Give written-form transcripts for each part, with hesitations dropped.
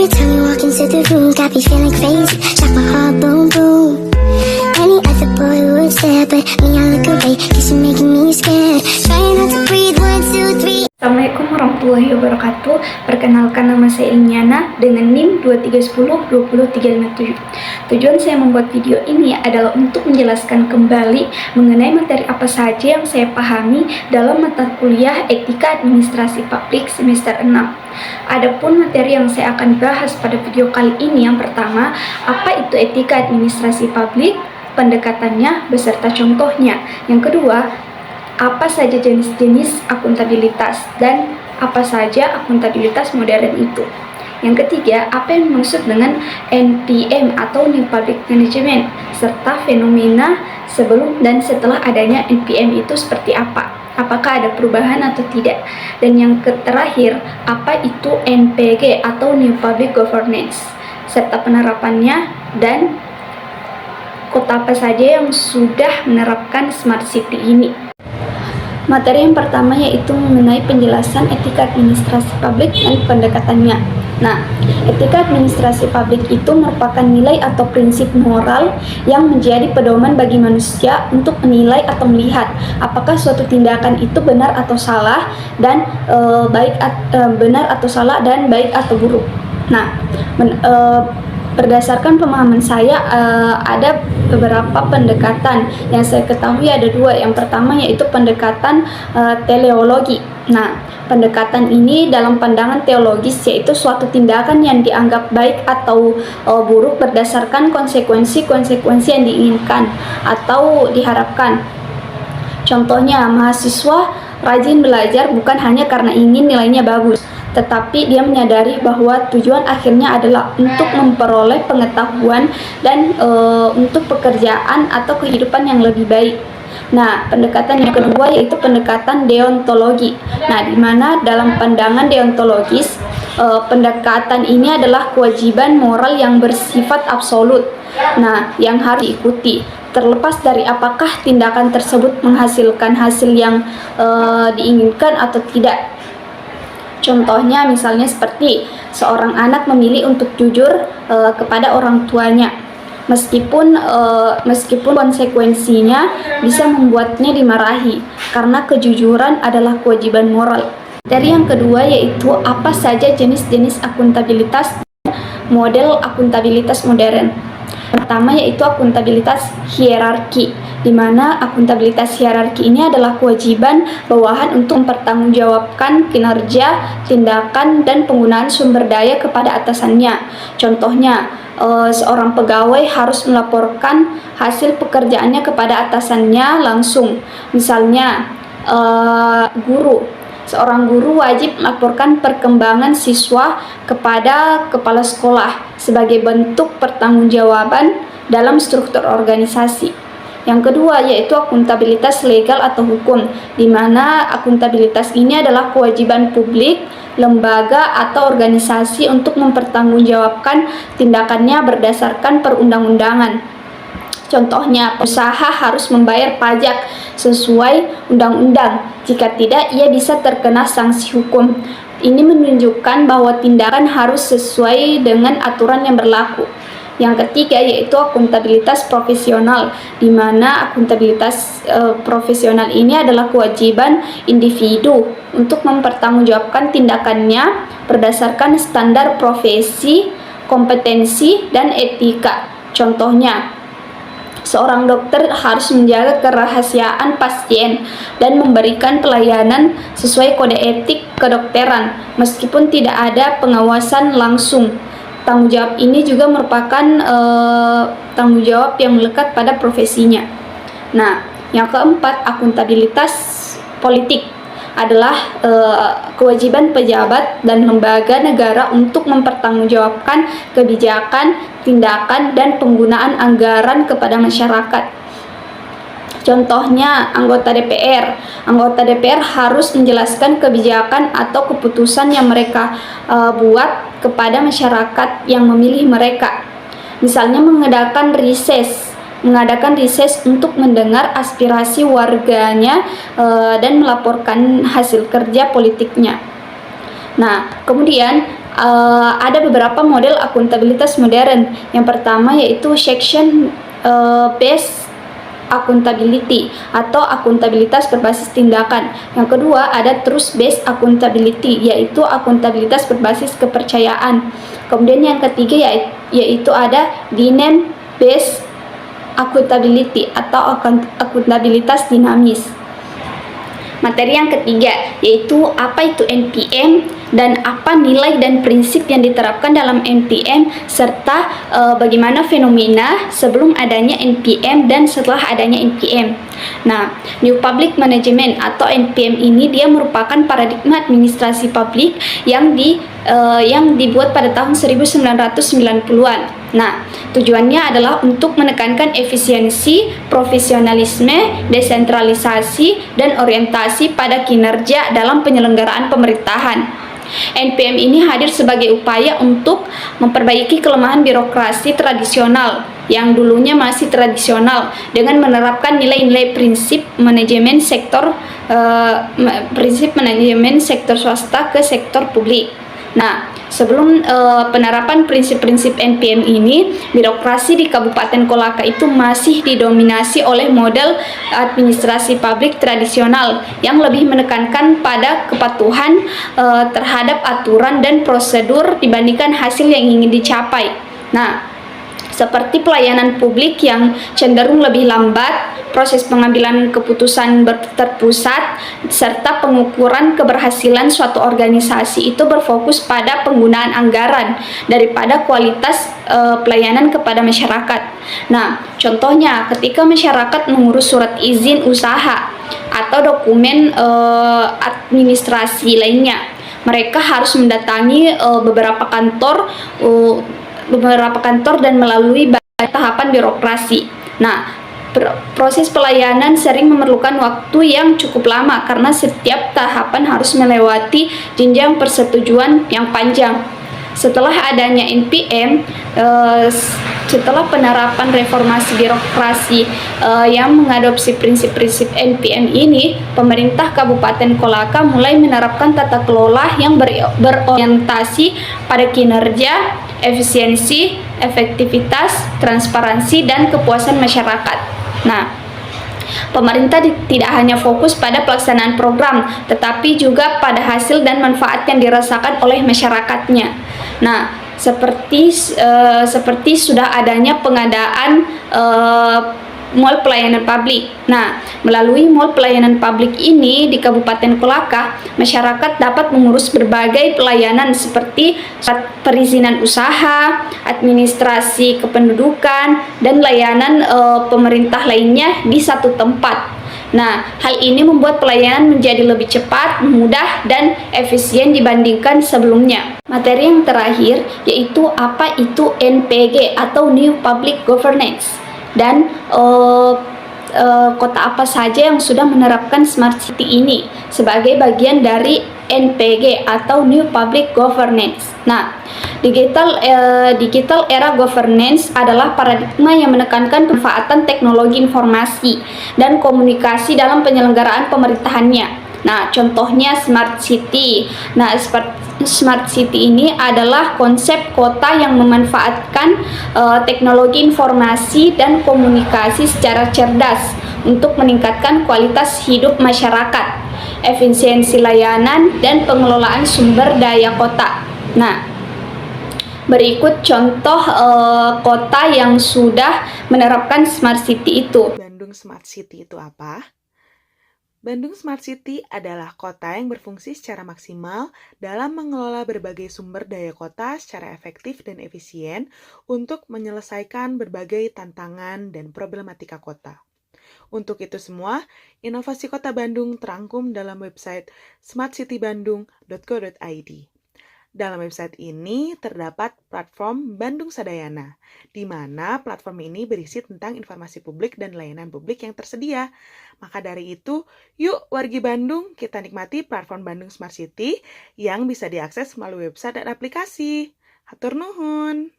time you walk into the room, got me feeling crazy, like my heart boom boom. Any other boy would stare, but me I look away, cause you're making me scared. Trying not to breathe, 1, 2, 3. Assalamualaikum warahmatullahi wabarakatuh. Perkenalkan, nama saya Ilmiana dengan NIM 23102037. Tujuan saya membuat video ini adalah untuk menjelaskan kembali mengenai materi apa saja yang saya pahami dalam mata kuliah Etika Administrasi Publik semester 6. Adapun materi yang saya akan bahas pada video kali ini, yang pertama, apa itu etika administrasi publik, pendekatannya beserta contohnya. Yang kedua, apa saja jenis-jenis akuntabilitas dan apa saja akuntabilitas modern itu. Yang ketiga, apa yang dimaksud dengan NPM atau New Public Management, serta fenomena sebelum dan setelah adanya NPM itu seperti apa, apakah ada perubahan atau tidak. Dan yang terakhir, apa itu NPG atau New Public Governance, serta penerapannya dan kota apa saja yang sudah menerapkan Smart City ini. Materi yang pertama yaitu mengenai penjelasan etika administrasi publik dan pendekatannya. Nah, etika administrasi publik itu merupakan nilai atau prinsip moral yang menjadi pedoman bagi manusia untuk menilai atau melihat apakah suatu tindakan itu benar atau salah dan benar atau salah dan baik atau buruk. Nah, berdasarkan pemahaman saya, ada beberapa pendekatan yang saya ketahui, ada dua. Yang pertama yaitu pendekatan teleologi. Nah, pendekatan ini dalam pandangan teologis yaitu suatu tindakan yang dianggap baik atau buruk berdasarkan konsekuensi-konsekuensi yang diinginkan atau diharapkan. Contohnya, mahasiswa rajin belajar bukan hanya karena ingin nilainya bagus, tetapi dia menyadari bahwa tujuan akhirnya adalah untuk memperoleh pengetahuan dan untuk pekerjaan atau kehidupan yang lebih baik. Nah, pendekatan yang kedua yaitu pendekatan deontologi. Nah, di mana dalam pandangan deontologis, pendekatan ini adalah kewajiban moral yang bersifat absolut. Nah, yang harus diikuti, terlepas dari apakah tindakan tersebut menghasilkan hasil yang diinginkan atau tidak. Contohnya misalnya seperti seorang anak memilih untuk jujur kepada orang tuanya, meskipun konsekuensinya bisa membuatnya dimarahi, karena kejujuran adalah kewajiban moral. Dari yang kedua yaitu apa saja jenis-jenis akuntabilitas, model akuntabilitas modern. Pertama yaitu akuntabilitas hierarki, di mana akuntabilitas hierarki ini adalah kewajiban bawahan untuk mempertanggungjawabkan kinerja, tindakan, dan penggunaan sumber daya kepada atasannya. Contohnya, seorang pegawai harus melaporkan hasil pekerjaannya kepada atasannya langsung. Misalnya, seorang guru wajib melaporkan perkembangan siswa kepada kepala sekolah sebagai bentuk pertanggungjawaban dalam struktur organisasi. Yang kedua yaitu akuntabilitas legal atau hukum, di mana akuntabilitas ini adalah kewajiban publik, lembaga atau organisasi untuk mempertanggungjawabkan tindakannya berdasarkan perundang-undangan. Contohnya, usaha harus membayar pajak sesuai undang-undang. Jika tidak, ia bisa terkena sanksi hukum. Ini menunjukkan bahwa tindakan harus sesuai dengan aturan yang berlaku. Yang ketiga yaitu akuntabilitas profesional, di mana akuntabilitas profesional ini adalah kewajiban individu untuk mempertanggungjawabkan tindakannya berdasarkan standar profesi, kompetensi, dan etika. Contohnya, seorang dokter harus menjaga kerahasiaan pasien dan memberikan pelayanan sesuai kode etik kedokteran meskipun tidak ada pengawasan langsung. Tanggung jawab ini juga merupakan tanggung jawab yang melekat pada profesinya. Nah, yang keempat, akuntabilitas politik adalah kewajiban pejabat dan lembaga negara untuk mempertanggungjawabkan kebijakan, tindakan, dan penggunaan anggaran kepada masyarakat. Contohnya, anggota DPR. Anggota DPR harus menjelaskan kebijakan atau keputusan yang mereka buat kepada masyarakat yang memilih mereka. Misalnya mengadakan rises untuk mendengar aspirasi warganya dan melaporkan hasil kerja politiknya. Nah, kemudian ada beberapa model akuntabilitas modern. Yang pertama yaitu section based accountability atau akuntabilitas berbasis tindakan. Yang kedua ada trust based accountability, yaitu akuntabilitas berbasis kepercayaan. Kemudian yang ketiga yaitu ada demand based accountability atau akuntabilitas dinamis. Materi yang ketiga yaitu apa itu NPM dan apa nilai dan prinsip yang diterapkan dalam NPM serta bagaimana fenomena sebelum adanya NPM dan setelah adanya NPM. Nah, New Public Management atau NPM ini dia merupakan paradigma administrasi publik yang dibuat pada tahun 1990-an. Nah, tujuannya adalah untuk menekankan efisiensi, profesionalisme, desentralisasi, dan orientasi pada kinerja dalam penyelenggaraan pemerintahan. NPM ini hadir sebagai upaya untuk memperbaiki kelemahan birokrasi tradisional yang dulunya masih tradisional dengan menerapkan nilai-nilai prinsip manajemen sektor swasta ke sektor publik. Nah, sebelum penerapan prinsip-prinsip NPM ini, birokrasi di Kabupaten Kolaka itu masih didominasi oleh model administrasi publik tradisional yang lebih menekankan pada kepatuhan terhadap aturan dan prosedur dibandingkan hasil yang ingin dicapai. Nah, seperti pelayanan publik yang cenderung lebih lambat, proses pengambilan keputusan terpusat, serta pengukuran keberhasilan suatu organisasi itu berfokus pada penggunaan anggaran daripada kualitas pelayanan kepada masyarakat. Nah, contohnya ketika masyarakat mengurus surat izin usaha atau dokumen administrasi lainnya, mereka harus mendatangi beberapa kantor dan melalui tahapan birokrasi. Nah, proses pelayanan sering memerlukan waktu yang cukup lama karena setiap tahapan harus melewati jenjang persetujuan yang panjang. Setelah adanya NPM, setelah penerapan reformasi birokrasi yang mengadopsi prinsip-prinsip NPM ini, pemerintah Kabupaten Kolaka mulai menerapkan tata kelola yang berorientasi pada kinerja, efisiensi, efektivitas, transparansi, dan kepuasan masyarakat. Nah, pemerintah tidak hanya fokus pada pelaksanaan program, tetapi juga pada hasil dan manfaat yang dirasakan oleh masyarakatnya. Nah, seperti sudah adanya pengadaan mall pelayanan publik. Nah, melalui mall pelayanan publik ini di Kabupaten Kolaka, masyarakat dapat mengurus berbagai pelayanan seperti perizinan usaha, administrasi kependudukan, dan layanan pemerintah lainnya di satu tempat. Nah, hal ini membuat pelayanan menjadi lebih cepat, mudah, dan efisien dibandingkan sebelumnya. Materi yang terakhir yaitu apa itu NPG atau New Public Governance dan kota apa saja yang sudah menerapkan Smart City ini sebagai bagian dari NPG atau New Public Governance. Nah, digital era governance adalah paradigma yang menekankan pemanfaatan teknologi informasi dan komunikasi dalam penyelenggaraan pemerintahannya. Nah, contohnya Smart City. Nah, Smart City ini adalah konsep kota yang memanfaatkan teknologi informasi dan komunikasi secara cerdas untuk meningkatkan kualitas hidup masyarakat, efisiensi layanan, dan pengelolaan sumber daya kota. Nah, berikut contoh kota yang sudah menerapkan Smart City itu. Bandung Smart City itu apa? Bandung Smart City adalah kota yang berfungsi secara maksimal dalam mengelola berbagai sumber daya kota secara efektif dan efisien untuk menyelesaikan berbagai tantangan dan problematika kota. Untuk itu semua, inovasi Kota Bandung terangkum dalam website smartcitybandung.co.id. Dalam website ini terdapat platform Bandung Sadayana, di mana platform ini berisi tentang informasi publik dan layanan publik yang tersedia. Maka dari itu, yuk wargi Bandung, kita nikmati platform Bandung Smart City yang bisa diakses melalui website dan aplikasi. Hatur nuhun.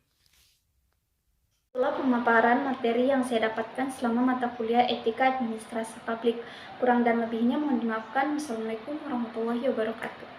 Itulah pemaparan materi yang saya dapatkan selama mata kuliah Etika Administrasi Publik. Kurang dan lebihnya mohon dimaafkan. Wassalamualaikum warahmatullahi wabarakatuh.